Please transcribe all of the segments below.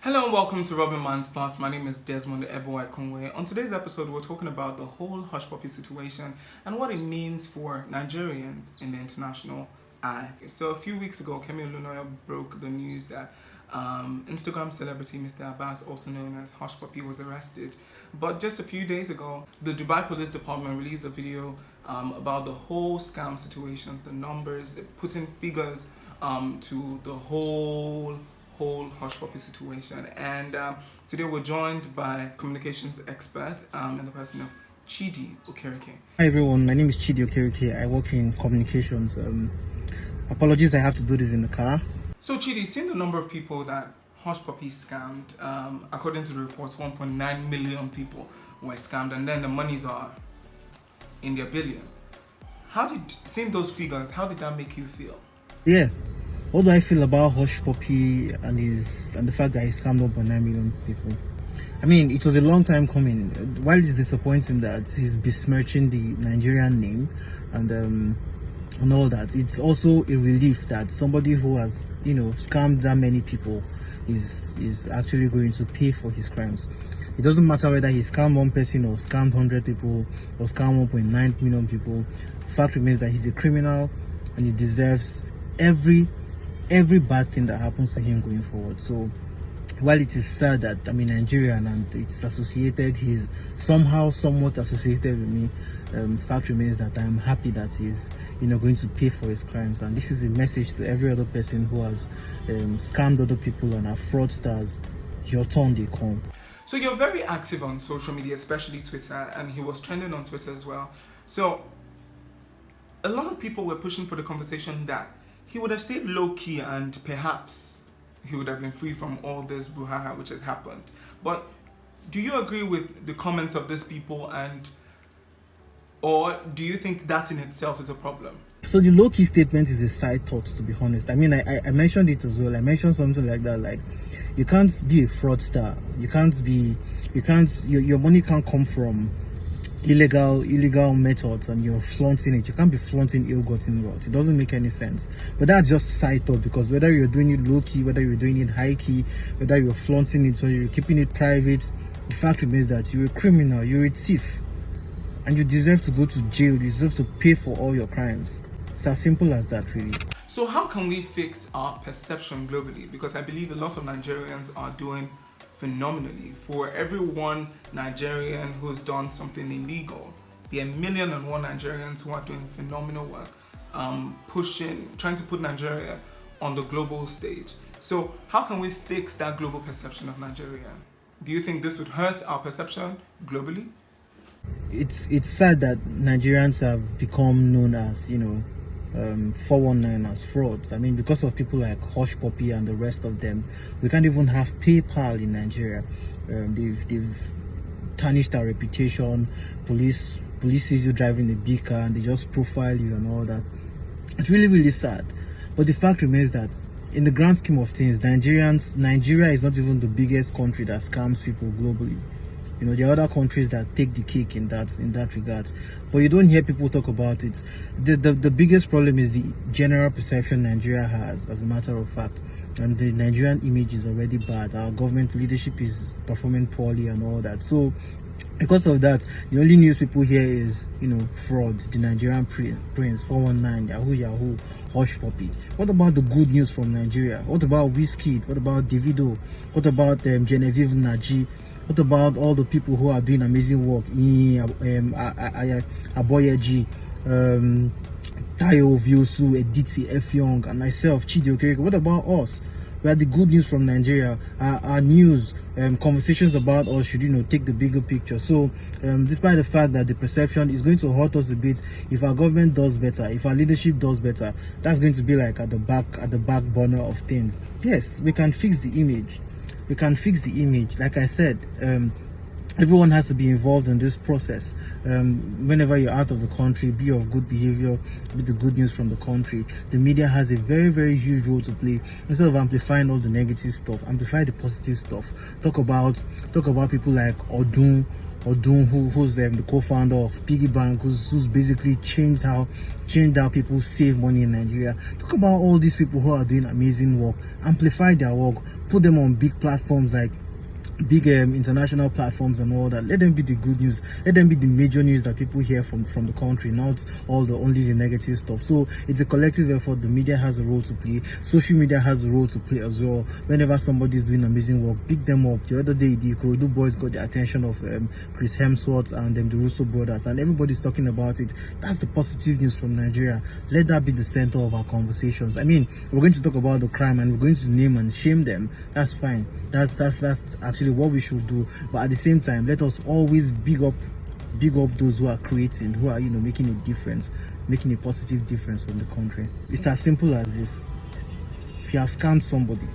Hello and welcome to Rubbin Minds Plus. My name is Desmond Ekunwe. On today's episode, we're talking about the whole Hushpuppi situation and what it means for Nigerians in the international eye. So a few weeks ago, Kemi Olunoya broke the news that Instagram celebrity Mr. Abbas, also known as Hushpuppi, was arrested. But just a few days ago, the Dubai Police Department released a video about the whole scam situations, the numbers, putting figures to the whole Hushpuppi situation. And today we're joined by communications expert in the person of Chidi Okereke. Hi everyone, my name is Chidi Okereke. I work in communications. Apologies, I have to do this in the car. So Chidi, seeing the number of people that Hushpuppi scammed, according to the reports, 1.9 million people were scammed, and then the monies are in their billions. Seeing those figures, how did that make you feel? Yeah. What do I feel about Hushpuppi and the fact that he scammed 1.9 million people? I mean, it was a long time coming. While it's disappointing that he's besmirching the Nigerian name and all that, it's also a relief that somebody who has, scammed that many people is actually going to pay for his crimes. It doesn't matter whether he scammed one person or scammed 100 people or scammed 1.9 million people. The fact remains that he's a criminal and he deserves every bad thing that happens to him going forward. So while it is sad that I'm Nigerian and it's associated, he's somewhat associated with me, fact remains that I'm happy that he's going to pay for his crimes. And this is a message to every other person who has scammed other people and are fraudsters. Your turn they come. So you're very active on social media, especially Twitter, and he was trending on Twitter as well. So a lot of people were pushing for the conversation that he would have stayed low-key and perhaps he would have been free from all this brouhaha which has happened. But do you agree with the comments of these people, or do you think that in itself is a problem? So the low-key statement is a side thought, to be honest. I mean, I mentioned it as well. I mentioned something like that, like you can't be a fraudster. Your money can't come from illegal methods and you're flaunting it. You can't be flaunting ill-gotten wealth. It doesn't make any sense. But that's just side thought, because whether you're doing it low-key, whether you're doing it high-key, whether you're flaunting it or you're keeping it private, the fact remains that you're a criminal, you're a thief, and you deserve to go to jail. You deserve to pay for all your crimes. It's as simple as that, really. So how can we fix our perception globally? Because I believe a lot of Nigerians are doing phenomenally. For every one Nigerian who's done something illegal, there are 1,000,001 Nigerians who are doing phenomenal work, trying to put Nigeria on the global stage. So how can we fix that global perception of Nigeria? Do you think this would hurt our perception globally? It's sad that Nigerians have become known as 419 as frauds. I mean, because of people like Hushpuppi and the rest of them, we can't even have PayPal in Nigeria. They've tarnished our reputation. Police sees you driving a big car and they just profile you and all that. It's really, really sad. But the fact remains that in the grand scheme of things, Nigeria is not even the biggest country that scams people globally. There are other countries that take the cake in that regard, but you don't hear people talk about it. The biggest problem is the general perception Nigeria has, as a matter of fact, and the Nigerian image is already bad. Our government leadership is performing poorly and all that. So because of that, the only news people hear is fraud, the Nigerian prince, 419, Yahoo, Hushpuppi. What about the good news from Nigeria? What about Wizkid? What about Davido? What about Genevieve Naji? What about all the people who are doing amazing work? Aboyeji, Tayo Viosu, Editi F. Young, and myself, Chidi Okereke. What about us? We are the good news from Nigeria. Our news, conversations about us should take the bigger picture. So despite the fact that the perception is going to hurt us a bit, if our government does better, if our leadership does better, that's going to be like at the back burner of things. Yes, we can fix the image. We can fix the image. Like I said, everyone has to be involved in this process. Whenever you're out of the country, be of good behavior, be the good news from the country. The media has a very, very huge role to play. Instead of amplifying all the negative stuff, amplify the positive stuff. Talk about people like Odun, Odun, who's the co-founder of Piggy Bank, who's basically changed how people save money in Nigeria. Talk about all these people who are doing amazing work, amplify their work, put them on big platforms like big international platforms and all that. Let them be the good news. Let them be the major news that people hear from the country, not only the negative stuff. So it's a collective effort. The media has a role to play. Social media has a role to play as well. Whenever somebody is doing amazing work, pick them up. The other day, the Ikorodu boys got the attention of Chris Hemsworth and the Russo brothers, and everybody's talking about it. That's the positive news from Nigeria. Let that be the center of our conversations. I mean, we're going to talk about the crime and we're going to name and shame them. That's fine. That's actually what we should do. But at the same time, let us always big up those who are creating, who are making a difference, making a positive difference in the country. It's as simple as this. If you have scammed somebody,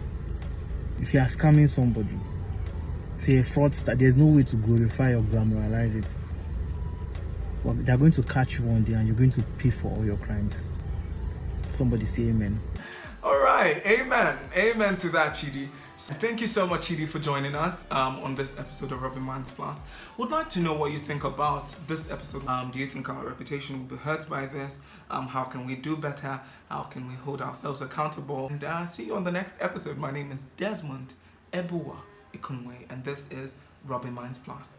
if you are scamming somebody, if you're a fraudster, there's no way to glorify or glamorize it. Well, they're going to catch you one day and you're going to pay for all your crimes. Somebody say amen. All right, amen to that, Chyddee. So thank you so much, Chyddee, for joining us on this episode of Rubbin Minds Plus. Would like to know what you think about this episode. Do you think our reputation will be hurt by this? How can we do better? How can we hold ourselves accountable? And see you on the next episode. My name is Desmond Ekunwe, and this is Rubbin Minds Plus.